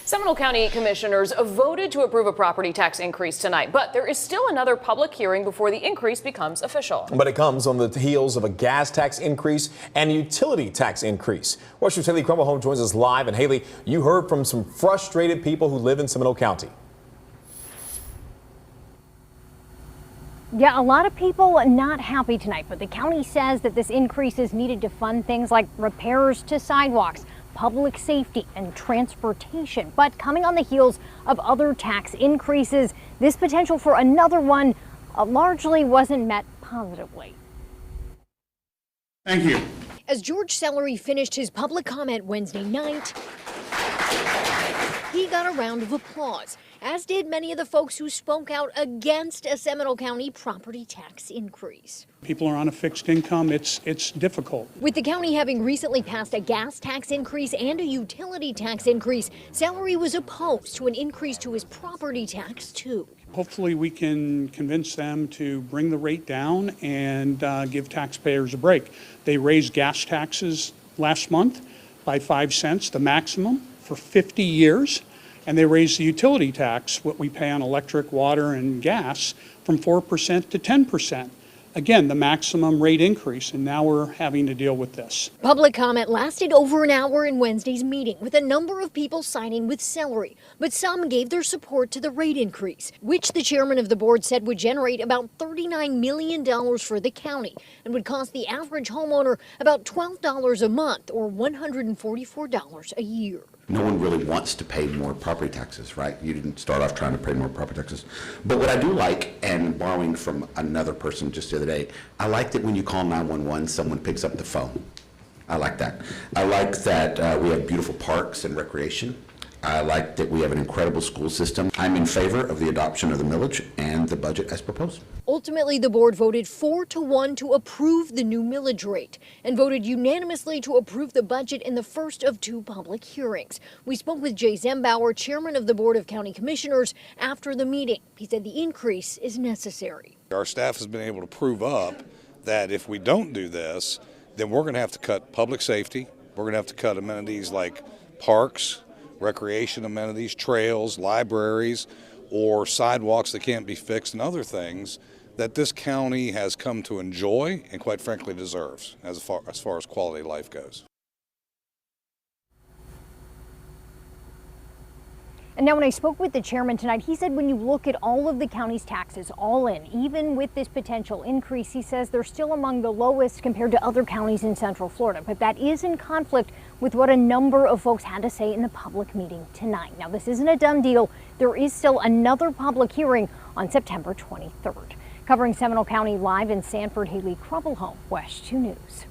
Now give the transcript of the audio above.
Seminole County commissioners voted to approve a property tax increase tonight, but there is still another public hearing before the increase becomes official. But it comes on the heels of a gas tax increase and utility tax increase. Watch News' Haley Crumblehome joins us live. And Haley, you heard from some frustrated people who live in Seminole County. Yeah, a lot of people not happy tonight, but the county says that this increase is needed to fund things like repairs to sidewalks, public safety, and transportation. But coming on the heels of other tax increases, this potential for another one largely wasn't met positively. Thank you. As George Sellery finished his public comment Wednesday night, he got a round of applause, as did many of the folks who spoke out against a Seminole County property tax increase. People are on a fixed income. It's difficult. With the county having recently passed a gas tax increase and a utility tax increase, Sellery was opposed to an increase to his property tax, too. Hopefully we can convince them to bring the rate down and give taxpayers a break. They raised gas taxes last month by 5 cents, the maximum, for 50 years. And they raised the utility tax, what we pay on electric, water, and gas, from 4% to 10%. Again, the maximum rate increase, and now we're having to deal with this. Public comment lasted over an hour in Wednesday's meeting, with a number of people signing with Sellery, but some gave their support to the rate increase, which the chairman of the board said would generate about $39 million for the county and would cost the average homeowner about $12 a month or $144 a year. No one really wants to pay more property taxes, right? You didn't start off trying to pay more property taxes. But what I do like, and borrowing from another person just the other day, I like that when you call 911, someone picks up the phone. I like that. I like that we have beautiful parks and recreation. I like that we have an incredible school system. I'm in favor of the adoption of the millage and the budget as proposed. Ultimately, the board voted 4-1 to approve the new millage rate and voted unanimously to approve the budget in the first of 2 public hearings. We spoke with Jay Zembauer, chairman of the Board of County Commissioners, after the meeting. He said the increase is necessary. Our staff has been able to prove up that if we don't do this, then we're going to have to cut public safety. We're going to have to cut amenities like parks, recreation amenities, trails, libraries, or sidewalks that can't be fixed, and other things that this county has come to enjoy and quite frankly deserves as far as quality of life goes. And now when I spoke with the chairman tonight, he said when you look at all of the county's taxes all in, even with this potential increase, he says they're still among the lowest compared to other counties in Central Florida. But that is in conflict with what a number of folks had to say in the public meeting tonight. Now, this isn't a done deal. There is still another public hearing on September 23rd. Covering Seminole County live in Sanford, Haley Crumblehome, WESH 2 News.